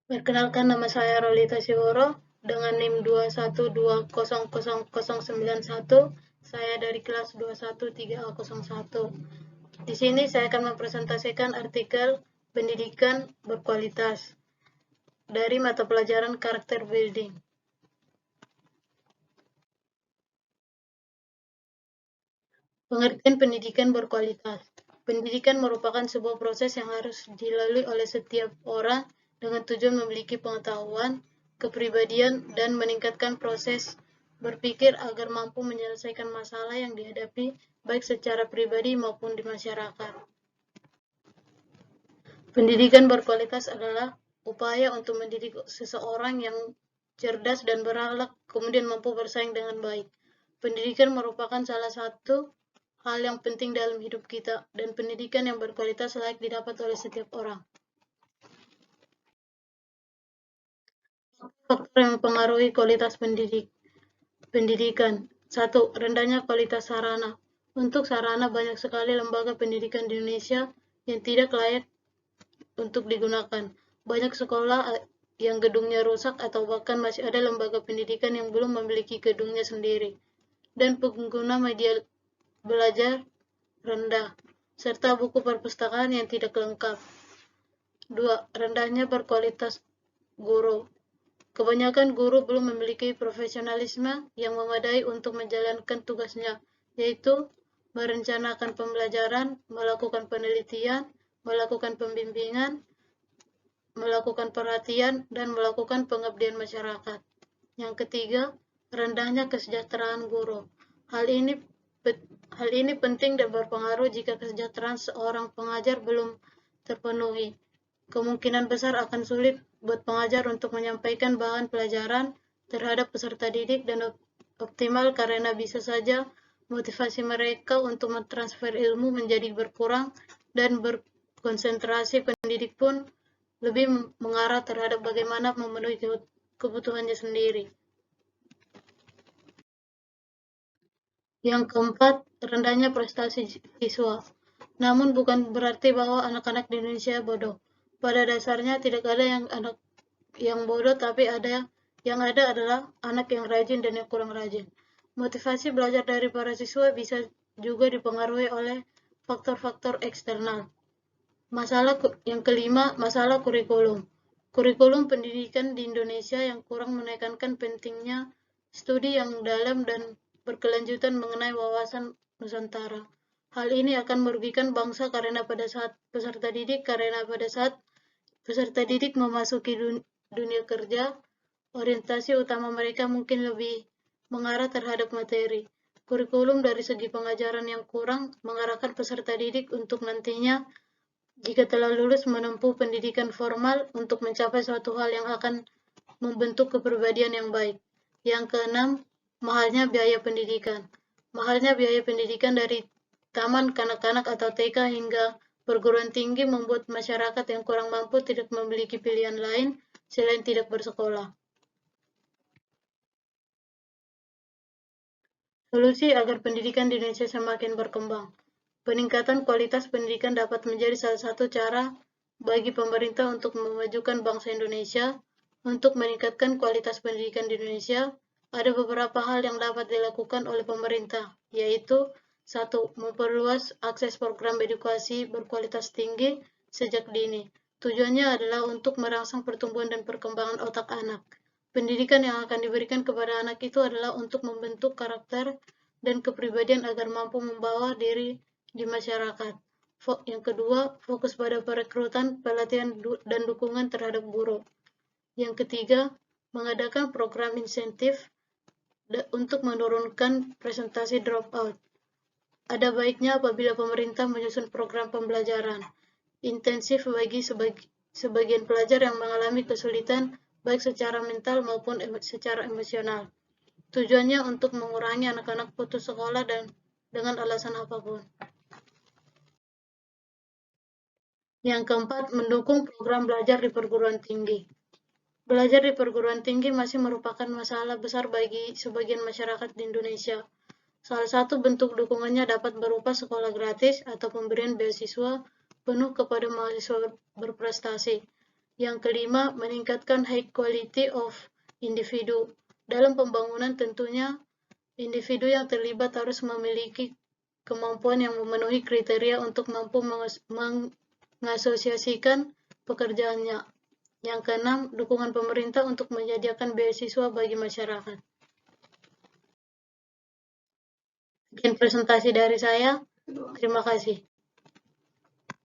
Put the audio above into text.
Perkenalkan, nama saya Rolita Siworo dengan NIM 212000091. Saya dari kelas 213A01. Di sini saya akan mempresentasikan artikel pendidikan berkualitas dari mata pelajaran karakter building. Pengertian pendidikan berkualitas. Pendidikan merupakan sebuah proses yang harus dilalui oleh setiap orang dengan tujuan memiliki pengetahuan, kepribadian, dan meningkatkan proses berpikir agar mampu menyelesaikan masalah yang dihadapi baik secara pribadi maupun di masyarakat. Pendidikan berkualitas adalah upaya untuk mendidik seseorang yang cerdas dan berakhlak, kemudian mampu bersaing dengan baik. Pendidikan merupakan salah satu hal yang penting dalam hidup kita, dan pendidikan yang berkualitas layak didapat oleh setiap orang. Faktor yang mempengaruhi kualitas pendidikan. 1. Rendahnya kualitas sarana. Untuk sarana, banyak sekali lembaga pendidikan di Indonesia yang tidak layak untuk digunakan. Banyak sekolah yang gedungnya rusak atau bahkan masih ada lembaga pendidikan yang belum memiliki gedungnya sendiri. Dan pengguna media belajar rendah, serta buku perpustakaan yang tidak lengkap. 2. Rendahnya berkualitas guru. Kebanyakan guru belum memiliki profesionalisme yang memadai untuk menjalankan tugasnya, yaitu merencanakan pembelajaran, melakukan penelitian, melakukan pembimbingan, melakukan perhatian, dan melakukan pengabdian masyarakat. Yang ketiga, rendahnya kesejahteraan guru. Hal ini penting dan berpengaruh jika kesejahteraan seorang pengajar belum terpenuhi. Kemungkinan besar akan sulit buat pengajar untuk menyampaikan bahan pelajaran terhadap peserta didik dan optimal karena bisa saja motivasi mereka untuk mentransfer ilmu menjadi berkurang dan berkonsentrasi pendidik pun lebih mengarah terhadap bagaimana memenuhi kebutuhannya sendiri. Yang keempat, rendahnya prestasi siswa. Namun bukan berarti bahwa anak-anak di Indonesia bodoh. Pada dasarnya tidak ada anak yang bodoh, tapi yang ada adalah anak yang rajin dan yang kurang rajin. Motivasi belajar dari para siswa bisa juga dipengaruhi oleh faktor-faktor eksternal. Yang kelima, masalah kurikulum. Kurikulum pendidikan di Indonesia yang kurang menekankan pentingnya studi yang dalam dan berkelanjutan mengenai wawasan Nusantara. Hal ini akan merugikan bangsa karena pada saat peserta didik memasuki dunia kerja, orientasi utama mereka mungkin lebih mengarah terhadap materi. Kurikulum dari segi pengajaran yang kurang mengarahkan peserta didik untuk nantinya jika telah lulus menempuh pendidikan formal untuk mencapai suatu hal yang akan membentuk kepribadian yang baik. Yang keenam, mahalnya biaya pendidikan. Mahalnya biaya pendidikan dari taman kanak-kanak atau TK hingga perguruan tinggi membuat masyarakat yang kurang mampu tidak memiliki pilihan lain selain tidak bersekolah. Solusi agar pendidikan di Indonesia semakin berkembang. Peningkatan kualitas pendidikan dapat menjadi salah satu cara bagi pemerintah untuk memajukan bangsa Indonesia. Untuk meningkatkan kualitas pendidikan di Indonesia, ada beberapa hal yang dapat dilakukan oleh pemerintah, yaitu 1. Memperluas akses program edukasi berkualitas tinggi sejak dini. Tujuannya adalah untuk merangsang pertumbuhan dan perkembangan otak anak. Pendidikan yang akan diberikan kepada anak itu adalah untuk membentuk karakter dan kepribadian agar mampu membawa diri di masyarakat. Yang kedua, fokus pada perekrutan, pelatihan, dan dukungan terhadap guru. Yang ketiga, mengadakan program insentif untuk menurunkan presentasi dropout. Ada baiknya apabila pemerintah menyusun program pembelajaran intensif bagi sebagian pelajar yang mengalami kesulitan baik secara mental maupun secara emosional. Tujuannya untuk mengurangi anak-anak putus sekolah dan dengan alasan apapun. Yang keempat, mendukung program belajar di perguruan tinggi. Belajar di perguruan tinggi masih merupakan masalah besar bagi sebagian masyarakat di Indonesia. Salah satu bentuk dukungannya dapat berupa sekolah gratis atau pemberian beasiswa penuh kepada mahasiswa berprestasi. Yang kelima, meningkatkan high quality of individu. Dalam pembangunan tentunya individu yang terlibat harus memiliki kemampuan yang memenuhi kriteria untuk mampu mengasosiasikan pekerjaannya. Yang keenam, dukungan pemerintah untuk menyediakan beasiswa bagi masyarakat. Sekian presentasi dari saya. Terima kasih.